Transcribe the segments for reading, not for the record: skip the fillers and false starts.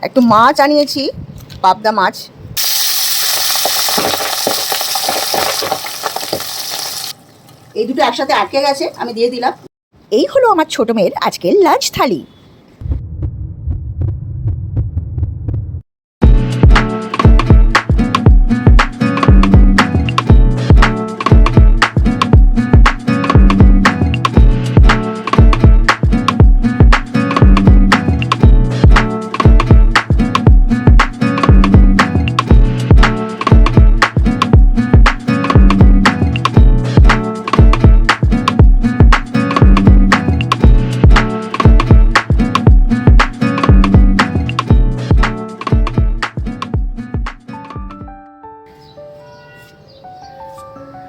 একটু মাছ আনিয়েছি, পাবদা মাছ। এই দুটো একসাথে আটকে গেছে, আমি দিয়ে দিলাম। এই হলো আমার ছোট মেয়ের আজকের lunch thali.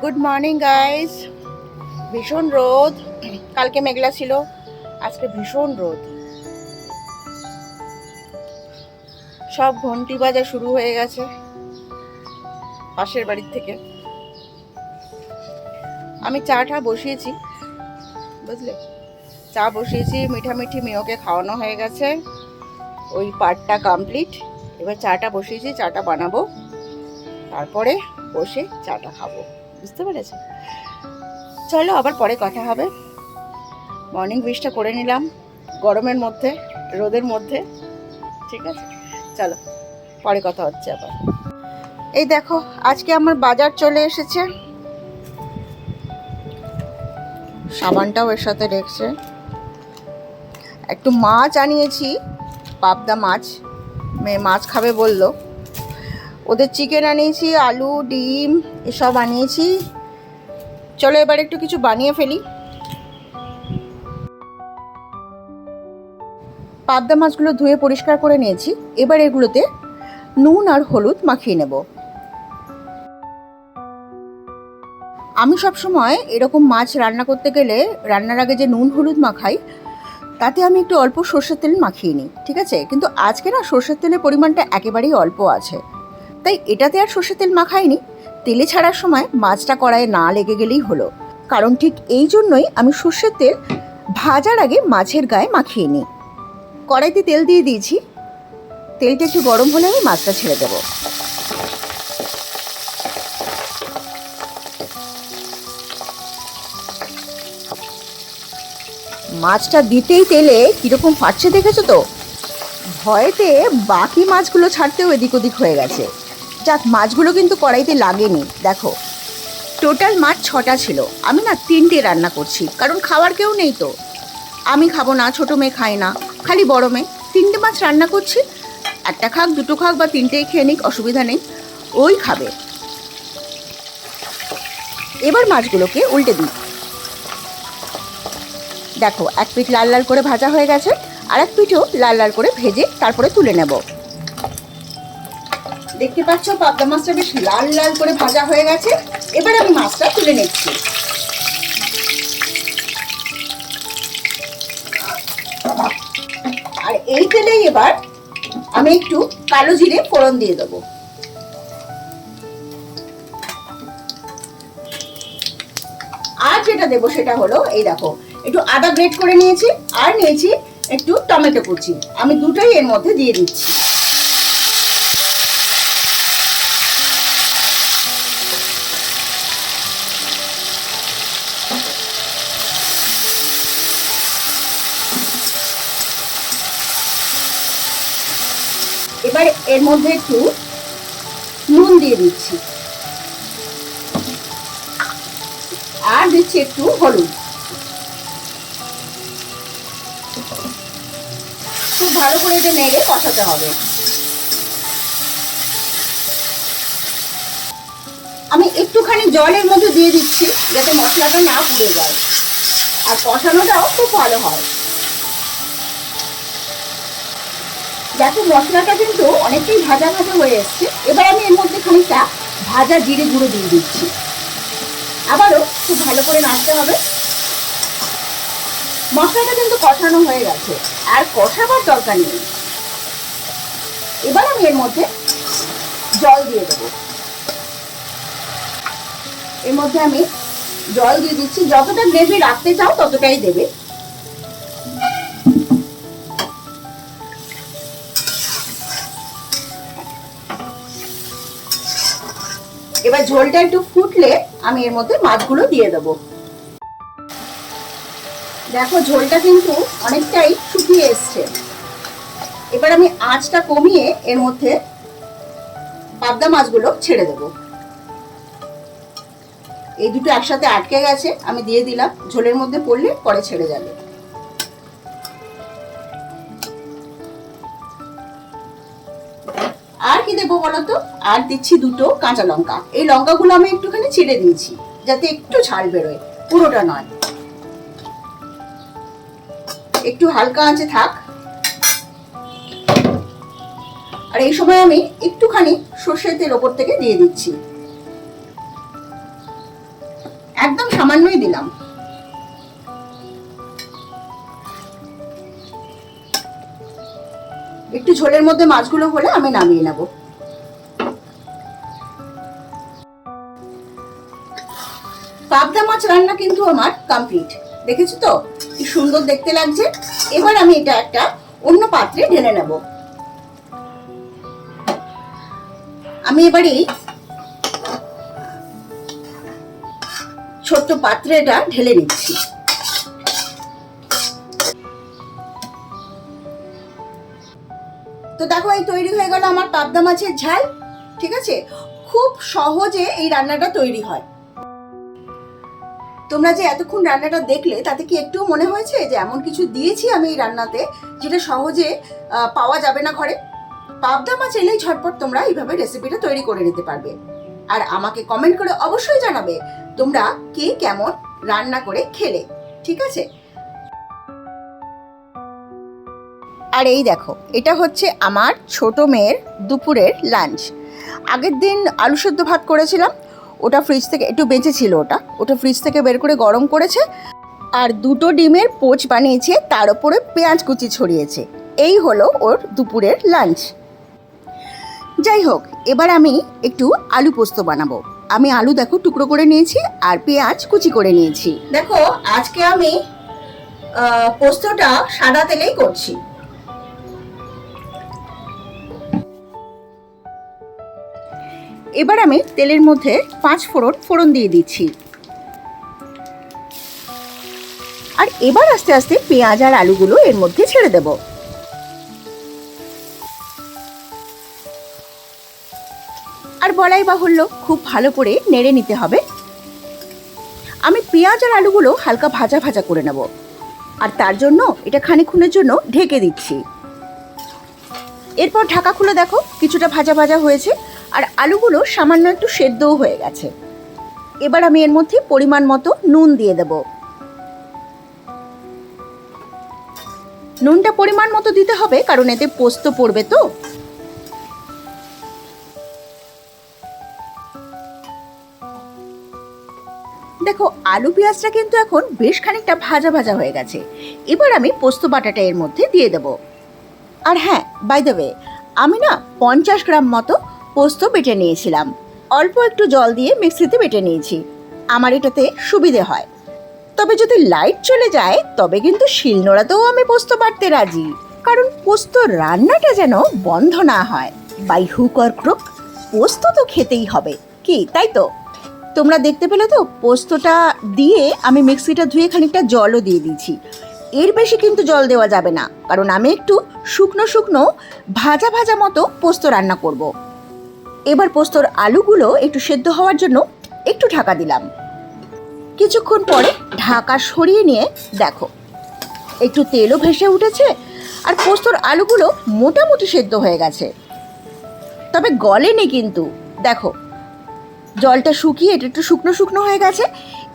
Good morning guys. ভীষণ রোদ, কালকে মেঘলা ছিল, আজকে ভীষণ রোদ। সব ঘন্টি বাজা শুরু হয়ে গেছে পাশের বাড়ির থেকে। আমি চাটা বসিয়েছি, বুঝলে, চা বসিয়েছি, মিঠামিঠি মেয়েকে খাওয়ানো হয়ে গেছে, ওই পার্টটা কমপ্লিট। এবার চাটা বসিয়েছি, চাটা বানাবো, তারপরে বসে চাটা খাবো, বুঝতে পেরেছো? চলো আবার পরে কথা হবে। মর্নিং উইশটা করে নিলাম গরমের মধ্যে, রোদের মধ্যে, ঠিক আছে? চলো পরে কথা হচ্ছে আবার। এই দেখো আজকে আমার বাজার চলে এসেছে, সাবানটাও এর সাথে রেখেছে। একটু মাছ আনিয়েছি, পাবদা মাছ, মেয়ে মাছ খাবে বললো। ওদের চিকেন আনিয়েছি, আলু ডিম এসব আনিয়েছি। চলো এবার একটু কিছু বানিয়ে ফেলি। পাবদা মাছগুলো ধুয়ে পরিষ্কার করে নিয়েছি, এবার এগুলোতে নুন আর হলুদ মাখিয়ে নেব। আমি সবসময় এরকম মাছ রান্না করতে গেলে রান্নার আগে যে নুন হলুদ মাখাই, তাতে আমি একটু অল্প সর্ষের তেল মাখিয়ে নিই, ঠিক আছে? কিন্তু আজকে না সর্ষের তেলের পরিমাণটা একেবারেই অল্প আছে, তাই এটাতে আর সর্ষের তেল মাখাইনি। তেলে ছাড়ার সময় মাছটা কড়াইয়ে না লেগে গেলেই হলো, কারণ ঠিক এই জন্যই আমি সর্ষের তেল ভাজার আগে মাছের গায়ে মাখিয়ে নিই। কড়াইতে তেল দিয়ে দিয়েছি, তেলটা একটু গরম হলে আমি মাছটা ছেড়ে দেবো। মাছটা দিতেই তেলে কীরকম ফাটছে দেখেছো তো? ভয়েতে বাকি মাছগুলো ছাড়তেও এদিক ওদিক হয়ে গেছে। যাক, মাছগুলো কিন্তু কড়াইতে লাগেনি। দেখো, টোটাল মাছ 6টা ছিল, আমি না 3টে রান্না করছি, কারণ খাওয়ার কেউ নেই তো। আমি খাবো না, ছোটো মেয়ে খায় না, খালি বড় মেয়ে। 3টে মাছ রান্না করছি, একটা খাক, দুটো খাক বা 3টেই খেয়ে নিক, অসুবিধা নেই, ওই খাবে। এবার মাছগুলোকে উল্টে দিই। দেখো, এক পিঠ লাল লাল করে ভাজা হয়ে গেছে, আর এক পিঠও লাল লাল করে ভেজে তারপরে তুলে নেব। দেখতে পাচ্ছ পাবদা মাছটা বেশ লাল লাল করে ভাজা হয়ে গেছে। এবার আমি মাছটা তুলে নিচ্ছি। আর এই তেলেই এবার আমি একটু কালো জিরে ফোড়ন দিয়ে দেবো। আর যেটা দেবো সেটা হলো, এই দেখো, একটু আদা গ্রেট করে নিয়েছি, আর নিয়েছি একটু টমেটো কুচি, আমি দুটোই এর মধ্যে দিয়ে দিচ্ছি। এবার এর মধ্যে একটু নুন দিয়ে দিচ্ছি, আর দিচ্ছি একটু হলুদ। খুব ভালো করে এটা নেড়ে কষাতে হবে। আমি একটুখানি জলের মধ্যে দিয়ে দিচ্ছি, যাতে মশলাটা না পুড়ে যায়, আর কষানোটাও খুব ভালো হয়। দেখো, মশলাটা কিন্তু অনেকটাই ভাজা ভাজা হয়ে এসছে। এবার আমি এর মধ্যে খানিকটা ভাজা জিরে গুঁড়ো দিয়ে দিচ্ছি। আবারও খুব ভালো করে নাড়তে হবে। মশলাটা কিন্তু কষানো হয়ে গেছে, আর কষাবার দরকার নেই। এবার আমি এর মধ্যে জল দিয়ে দেবো। এর মধ্যে আমি জল দিয়ে দিচ্ছি, যতটা গ্রেভি রাখতে চাও ততটাই দেবে। এবার ঝোলটা একটু ফুটলে আমি এর মধ্যে মাছগুলো দিয়ে দেবো। দেখো ঝোলটা কিন্তু অনেকটাই শুকিয়ে এসছে। এবার আমি আঁচটা কমিয়ে এর মধ্যে পাবদা মাছগুলো ছেড়ে দেবো। এই দুটো একসাথে আটকে গেছে, আমি দিয়ে দিলাম। ঝোলের মধ্যে পড়লে পরে ছেড়ে যাবে। আর কি দেবো বলতো? আর দিচ্ছি দুটো কাঁচা লঙ্কা। এই লঙ্কাগুলো আমি একটুখানি ছিঁড়ে দিয়েছি যাতে একটু ঝাল বেরোয়, পুরোটা নয়। একটু হালকা আঁচে থাক। আর এই সময় আমি একটুখানি সর্ষের তেল ওপর থেকে দিয়ে দিচ্ছি, একদম সামান্যই দিলাম। একটু ঝোলের মধ্যে মাছগুলো হলে আমি নামিয়ে নেব। পাবদা মাছ রান্না কিন্তু আমার কমপ্লিট। দেখেছো তো কি সুন্দর দেখতে লাগছে। এবার আমি এটা একটা অন্য পাত্রে ঢেলে নেব। আমি এবার এই ছোট্ট পাত্রে এটা ঢেলে নিচ্ছি। তো দেখো এই তৈরি হয়ে গেল আমার পাবদা মাছের ঝাল। ঠিক আছে, খুব সহজে এই রান্নাটা তৈরি হয়। তোমরা যে এতক্ষণ রান্নাটা দেখলে তাতে কি একটু মনে হয়েছে যে এমন কিছু দিয়েছি আমি এই রান্নাতে যেটা সহজে পাওয়া যাবে না ঘরে? পাবদা মাছ এলেই ঝটপট তোমরা এইভাবে রেসিপিটা তৈরি করে নিতে পারবে। আর আমাকে কমেন্ট করে অবশ্যই জানাবে তোমরা কে কেমন রান্না করে খেলে। ঠিক আছে? আর এই দেখো, এটা হচ্ছে আমার ছোট মেয়ের দুপুরের লাঞ্চ। আগের দিন আলু সেদ্ধ ভাত করেছিলাম, ওটা ফ্রিজ থেকে একটু বেঁচে ছিল, ওটা ফ্রিজ থেকে বের করে গরম করেছে। আর দুটো ডিমের পোচ বানিয়েছে, তার উপরে পেঁয়াজ কুচি ছড়িয়েছে। এই হলো ওর দুপুরের লাঞ্চ। যাই হোক, এবার আমি একটু আলু পোস্ত বানাবো। আমি আলু দেখো টুকরো করে নিয়েছি আর পেঁয়াজ কুচি করে নিয়েছি। দেখো আজকে আমি পোস্তটা সাদা তেলেই করছি। এবার আমি তেলের মধ্যে 5 ফোড়ন দিয়ে দিচ্ছি। আর এবার আস্তে আস্তে পেঁয়াজ আর আলুগুলো এর মধ্যে ছেড়ে দেব। আর বলাই বাহুল্য, খুব ভালো করে নেড়ে নিতে হবে। আমি পেঁয়াজ আর আলুগুলো হালকা ভাজা ভাজা করে নেব। আর তার জন্য এটা খানিকক্ষণের জন্য ঢেকে দিচ্ছি। এরপর ঢাকা খুলে দেখো কিছুটা ভাজা ভাজা হয়েছে আর আলুগুলো সামান্য একটু সেদ্ধও হয়ে গেছে। এবার আমি এর মধ্যে পরিমাণ মতো নুন দিয়ে দেব। নুনটা পরিমাণ মতো দিতে হবে, কারণ এতে পোস্ত পড়বে তো। দেখো আলু পেঁয়াজটা কিন্তু এখন বেশ খানিকটা ভাজা ভাজা হয়ে গেছে। এবার আমি পোস্ত বাটাটা এর মধ্যে দিয়ে দেব। আর হ্যাঁ, বাই দ্য ওয়ে, আমি না 50 গ্রাম মতো পোস্ত বেটে নিয়েছিলাম। অল্প একটু জল দিয়ে মিক্সিতে বেটে নিয়েছি, আমার এটাতে সুবিধে হয়। তবে যদি লাইট চলে যায় তবে কিন্তু শিলনোড়াতেও আমি পোস্ত বাটতে রাজি, কারণ পোস্ত রান্নাটা যেন বন্ধ না হয়। বাই হুক অর ক্রুক পোস্ত তো খেতেই হবে, কি তাই তো? তোমরা দেখতে পেলে তো, পোস্তটা দিয়ে আমি মিক্সিটা ধুয়ে খানিকটা জলও দিয়ে দিয়েছি। এর বেশি কিন্তু জল দেওয়া যাবে না, কারণ আমি একটু শুকনো শুকনো ভাজা ভাজা মতো পোস্ত রান্না করব। এবার পোস্তর আলুগুলো একটু সেদ্ধ হওয়ার জন্য একটু ঢাকা দিলাম। কিছুক্ষণ পরে ঢাকা সরিয়ে নিয়ে দেখো একটু তেলও ভেসে উঠেছে আর পোস্তর আলুগুলো মোটামুটি সেদ্ধ হয়ে গেছে, তবে গলেনি কিন্তু। দেখো জলটা শুকিয়ে এটা একটু শুকনো শুকনো হয়ে গেছে।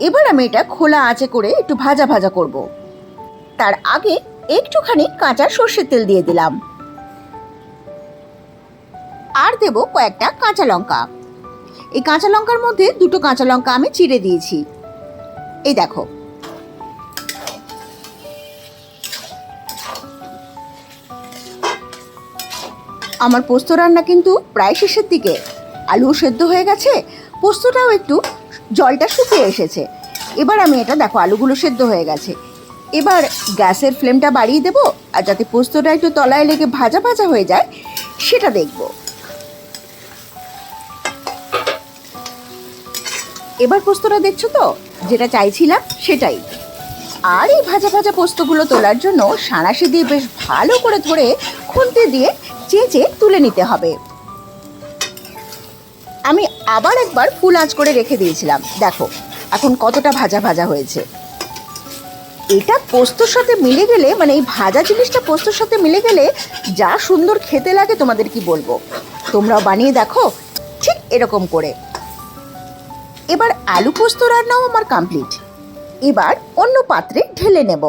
এবার আমি এটা খোলা আঁচে করে একটু ভাজা ভাজা করব। তার আগে একটুখানি কাঁচা সর্ষের তেল দিয়ে দিলাম আর দেব কয়েকটা কাঁচা লঙ্কা। এই কাঁচা লঙ্কার মধ্যে দুটো কাঁচা লঙ্কা আমি চিড়ে দিয়েছি। এই দেখো, আমার পোস্ত রান্না কিন্তু প্রায় শেষের দিকে। আলু সেদ্ধ হয়ে গেছে, পোস্তটাও একটু জলটা শুকিয়ে এসেছে। এবার আমি এটা দেখো আলুগুলো সেদ্ধ হয়ে গেছে। এবার গ্যাসের ফ্লেমটা বাড়িয়ে দেবো, আর যাতে পোস্তটা একটু তলায় লেগে ভাজা ভাজা হয়ে যায় সেটা দেখব। এবার পোস্তটা দেখছো তো, যেটা চাইছিলাম সেটাই। আর এই ভাজা ভাজা পোস্তগুলো তোলার জন্য সাঁড়াশি দিয়ে বেশ ভালো করে ধরে খুন্তি দিয়ে চেঁচে তুলে নিতে হবে। আমি আবার একবার ফুল আঁচ করে রেখে দিয়েছিলাম, দেখো এখন কতটা ভাজা ভাজা হয়েছে। এটা পোস্তর সাথে মিলে গেলে, মানে এই ভাজা জিনিসটা পোস্তর সাথে মিলে গেলে যা সুন্দর খেতে লাগে তোমাদের কি বলবো। তোমরাও বানিয়ে দেখো ঠিক এরকম করে। এবার আলু পোস্ত রান্নাও আমার কমপ্লিট। এবার অন্য পাত্রে ঢেলে নেব।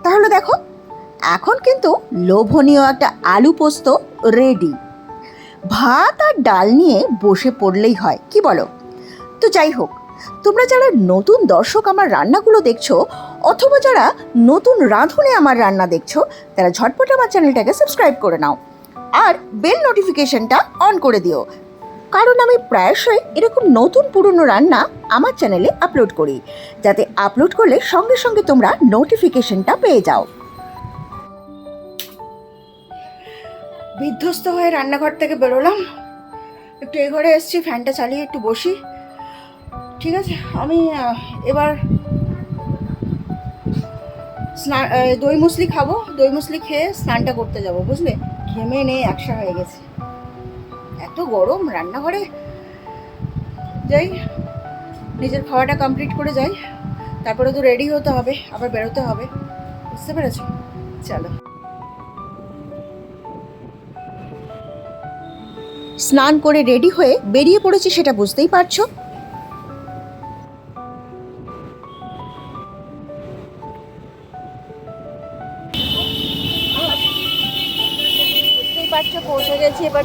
তাহলে দেখো এখন কিন্তু লোভনীয় একটা আলু পোস্ত রেডি। ভাত আর ডাল নিয়ে বসে পড়লেই হয়, কি বলো? তো যাই হোক, তোমরা যারা নতুন দর্শক আমার রান্নাগুলো দেখছো, অথবা যারা নতুন রাঁধুনে আমার রান্না দেখছো, তারা ঝটপট আমার চ্যানেলটাকে সাবস্ক্রাইব করে নাও আর বেল নোটিফিকেশনটা অন করে দিও, কারণ আমি প্রায়শই এরকম নতুন পুরনো রান্না আমার চ্যানেলে আপলোড করি, যাতে আপলোড করলে সঙ্গে সঙ্গে তোমরা নোটিফিকেশনটা পেয়ে যাও। বিধ্বস্ত হয়ে রান্নাঘর থেকে বেরোলাম, একটু এই ঘরে এসেছি, ফ্যানটা চালিয়ে একটু বসি। ঠিক আছে, আমি এবার স্নান, দই মুসলি খাবো। দই মুসলি খেয়ে স্নানটা করতে যাব, বুঝলে? ঘেমে নেই একসা হয়ে গেছে, এত গরম রান্নাঘরে। যাই, নিজের খাওয়াটা কমপ্লিট করে যাই, তারপরে তো রেডি হতে হবে, আবার বেরোতে হবে, বুঝতে পেরেছো? চলো। স্নান করে রেডি হয়ে বেরিয়ে পড়েছি, সেটা বুঝতেই পারছো। বুঝতেই পারছো পৌঁছে গেছি, এবার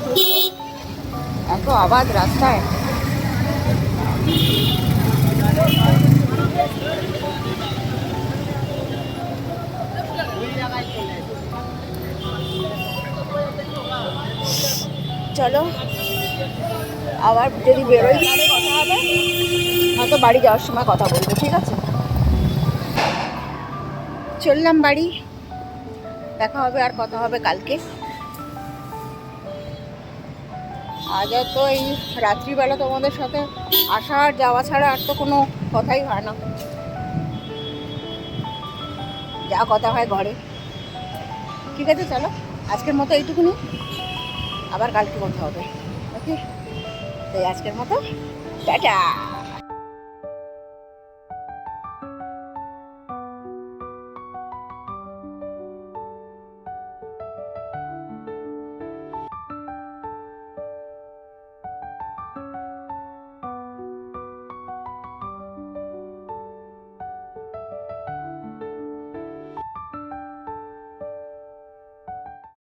এত আবাদ রাস্তায়। চলো, আবার যদি বেরোই তাহলে কথা হবে, হয়তো বাড়ি যাওয়ার সময় কথা বলবো, ঠিক আছে? চললাম বাড়ি, দেখা হবে আর কথা হবে কালকে। আজ তো এই রাত্রিবেলা তোমাদের সাথে আসা আর যাওয়া ছাড়া আর তো কোনো কথাই হয় না, যা কথা হয় ঘরে। ঠিক আছে, চলো আজকের মতো এইটুকুনি, আবার কালকে কথা হবে, ওকে? তাই আজকের মতো টাটা।